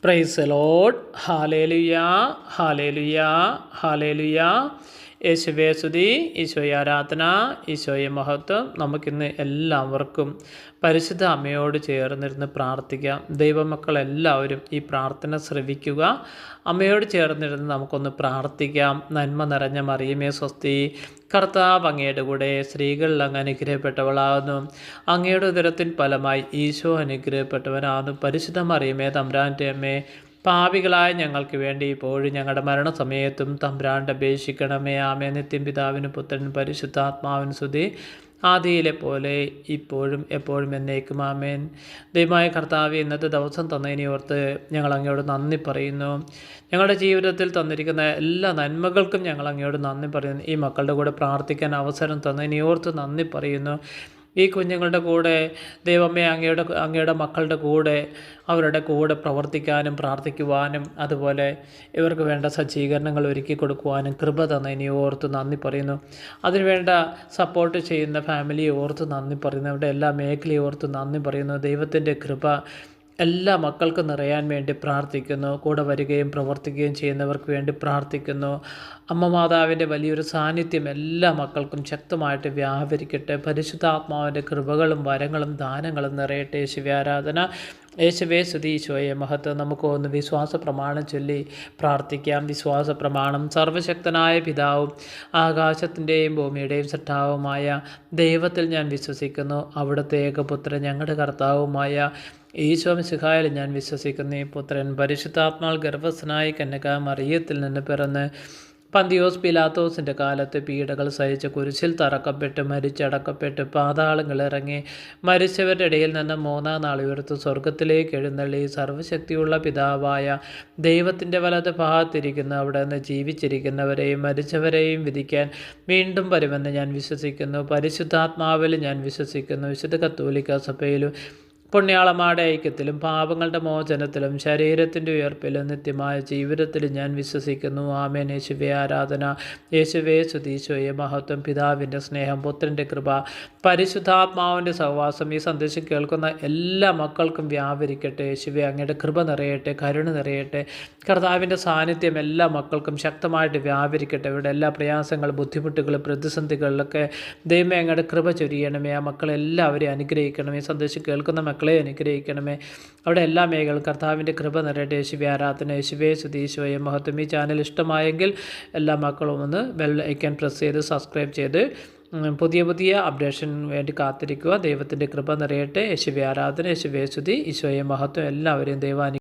Praise the Lord. Hallelujah, hallelujah, hallelujah. യേശുവേ സ്തുതി, ഈശോയെ ആരാധന, ഈശോയെ മഹത്വം. നമുക്കിന്ന് എല്ലാവർക്കും പരിശുദ്ധ അമ്മയോട് ചേർന്നിരുന്ന് പ്രാർത്ഥിക്കാം. ദൈവമക്കളെല്ലാവരും ഈ പ്രാർത്ഥന ശ്രവിക്കുക. അമ്മയോട് ചേർന്നിരുന്ന് നമുക്കൊന്ന് പ്രാർത്ഥിക്കാം. നന്മ നിറഞ്ഞ മറിയമേ സ്വസ്തി, കർത്താവ് അങ്ങയുടെ കൂടെ, സ്ത്രീകളിൽ അങ്ങ് അനുഗ്രഹിക്കപ്പെട്ടവളാകുന്നു. അങ്ങയുടെ ഉദരത്തിൻ ഫലമായി ഈശോ അനുഗ്രഹിക്കപ്പെട്ടവനാകുന്നു. പരിശുദ്ധ മറിയമേ തമ്പുരാൻ്റെ അമ്മേ, പാപികളായ ഞങ്ങൾക്ക് വേണ്ടി ഇപ്പോഴും ഞങ്ങളുടെ മരണസമയത്തും തമ്പുരാൻ്റെ അപേക്ഷിക്കണമേ. ആമേ. നിത്യം പിതാവിനും പുത്രനും പരിശുദ്ധാത്മാവിനും സ്തുതി, ആദിയിലെ പോലെ ഇപ്പോഴും എപ്പോഴും എന്നേക്കും ആമേൻ. ദൈവമായ കർത്താവ്, ഇന്നത്തെ ദിവസം തന്നതിനെ ഓർത്ത് ഞങ്ങൾ അങ്ങയോട് നന്ദി പറയുന്നു. ഞങ്ങളുടെ ജീവിതത്തിൽ തന്നിരിക്കുന്ന എല്ലാ നന്മകൾക്കും ഞങ്ങൾ അങ്ങയോട് നന്ദി പറയുന്നു. ഈ മക്കളുടെ കൂടെ പ്രാർത്ഥിക്കാൻ അവസരം തന്നതിനെ ഓർത്ത് നന്ദി പറയുന്നു. ഈ കുഞ്ഞുങ്ങളുടെ കൂടെ ദൈവമേ, അങ്ങയുടെ മക്കളുടെ കൂടെ, അവരുടെ കൂടെ പ്രവർത്തിക്കാനും പ്രാർത്ഥിക്കുവാനും അതുപോലെ ഇവർക്ക് വേണ്ട സജ്ജീകരണങ്ങൾ ഒരുക്കി കൊടുക്കുവാനും കൃപ തന്നതിനെ ഓർത്ത് നന്ദി പറയുന്നു. അതിനുവേണ്ട സപ്പോർട്ട് ചെയ്യുന്ന ഫാമിലിയെ ഓർത്ത് നന്ദി പറയുന്നു. അവരുടെ എല്ലാ മേഖലയെ ഓർത്ത് നന്ദി പറയുന്നു. ദൈവത്തിൻ്റെ കൃപ എല്ലാ മക്കൾക്കും നിറയാൻ വേണ്ടി പ്രാർത്ഥിക്കുന്നു. കൂടെ വരികയും പ്രവർത്തിക്കുകയും ചെയ്യുന്നവർക്ക് വേണ്ടി പ്രാർത്ഥിക്കുന്നു. അമ്മ മാതാവിൻ്റെ വലിയൊരു സാന്നിധ്യം എല്ലാ മക്കൾക്കും ശക്തമായിട്ട് വ്യാപരിക്കട്ടെ. പരിശുദ്ധാത്മാവിൻ്റെ കൃപകളും വരങ്ങളും ദാനങ്ങളും നിറയട്ടെ. യേശുവേ ആരാധന, യേശുവേ സ്തുതി, ഈശോയെ മഹത്വം. നമുക്ക് ഒന്ന് വിശ്വാസ പ്രമാണം ചൊല്ലി പ്രാർത്ഥിക്കാം. വിശ്വാസ പ്രമാണം. സർവശക്തനായ പിതാവും ആകാശത്തിൻ്റെയും ഭൂമിയുടെയും സൃഷ്ടാവുമായ ദൈവത്തിൽ ഞാൻ വിശ്വസിക്കുന്നു. അവിടുത്തെ ഏകപുത്രൻ ഞങ്ങളുടെ കർത്താവുമായ ഈശോ മിശിഹായിൽ ഞാൻ വിശ്വസിക്കുന്നു. ഈ പുത്രൻ പരിശുദ്ധാത്മാൽ ഗർഭസ്ഥനായി കന്യകാ മറിയത്തിൽ നിന്ന് പിറന്ന് പന്തിയോസ് പിലാത്തോസിൻ്റെ കാലത്ത് പീഡകൾ സഹിച്ച് കുരിശിൽ തറക്കപ്പെട്ട് മരിച്ചടക്കപ്പെട്ട് പാതാളങ്ങളിറങ്ങി മരിച്ചവരുടെ ഇടയിൽ നിന്ന് മൂന്നാം നാൾ ഉയർത്ത് സ്വർഗത്തിലേക്ക് എഴുന്നള്ളി സർവ്വശക്തിയുള്ള പിതാവായ ദൈവത്തിൻ്റെ വലത് ഭാഗത്തിരിക്കുന്ന അവിടെ നിന്ന് ജീവിച്ചിരിക്കുന്നവരെയും മരിച്ചവരെയും വിധിക്കാൻ വീണ്ടും വരുമെന്ന് ഞാൻ വിശ്വസിക്കുന്നു. പരിശുദ്ധാത്മാവിൽ ഞാൻ വിശ്വസിക്കുന്നു. വിശുദ്ധ കത്തോലിക്ക സഭയിലും പുണ്യാളന്മാരുടെ ഐക്യത്തിലും പാപങ്ങളുടെ മോചനത്തിലും ശരീരത്തിൻ്റെ ഉയർപ്പിലും നിത്യമായ ജീവിതത്തിലും ഞാൻ വിശ്വസിക്കുന്നു. ആമേൻ. യേശുവേ ആരാധന, യേശുവേ സ്തുതി, ഈശോയെ മഹത്വം. പിതാവിൻ്റെ സ്നേഹം, പുത്രൻ്റെ കൃപ, പരിശുദ്ധാത്മാവിൻ്റെ സഹവാസം ഈ സന്ദേശം കേൾക്കുന്ന എല്ലാ മക്കൾക്കും വ്യാപരിക്കട്ടെ. യേശുവേ അങ്ങയുടെ കൃപ നിറയട്ടെ, കരുണ നിറയട്ടെ. കർത്താവിൻ്റെ സാന്നിധ്യം എല്ലാ മക്കൾക്കും ശക്തമായിട്ട് വ്യാപരിക്കട്ടെ. ഇവിടെ എല്ലാ പ്രയാസങ്ങൾ, ബുദ്ധിമുട്ടുകൾ, പ്രതിസന്ധികളിലൊക്കെ ദൈവമേ അങ്ങയുടെ കൃപ ചൊരിയണമേ. ആ മക്കളെല്ലാവരെയും അനുഗ്രഹിക്കണമേ. സന്ദേശം കേൾക്കുന്ന മക്കളെ അനുഗ്രഹിക്കണമേ. അവിടെ എല്ലാ മേഖലകളും കർത്താവിൻ്റെ കൃപ നിറയട്ടെ. യേശുവേ ആരാധന, യേശുവേ സ്തുതി, ഈശോയെ മഹത്വം. ഈ ചാനൽ ഇഷ്ടമായെങ്കിൽ എല്ലാ മക്കളും ഒന്ന് ബെൽ ഐക്കൺ പ്രസ് ചെയ്ത് സബ്സ്ക്രൈബ് ചെയ്ത് പുതിയ പുതിയ അപ്ഡേഷൻ വേണ്ടി കാത്തിരിക്കുക. ദൈവത്തിൻ്റെ കൃപ നിറയട്ടെ. യേശുവേ ആരാധന, യേശുവേ സ്തുതി, ഈശോയെ മഹത്വം. എല്ലാവരെയും ദൈവം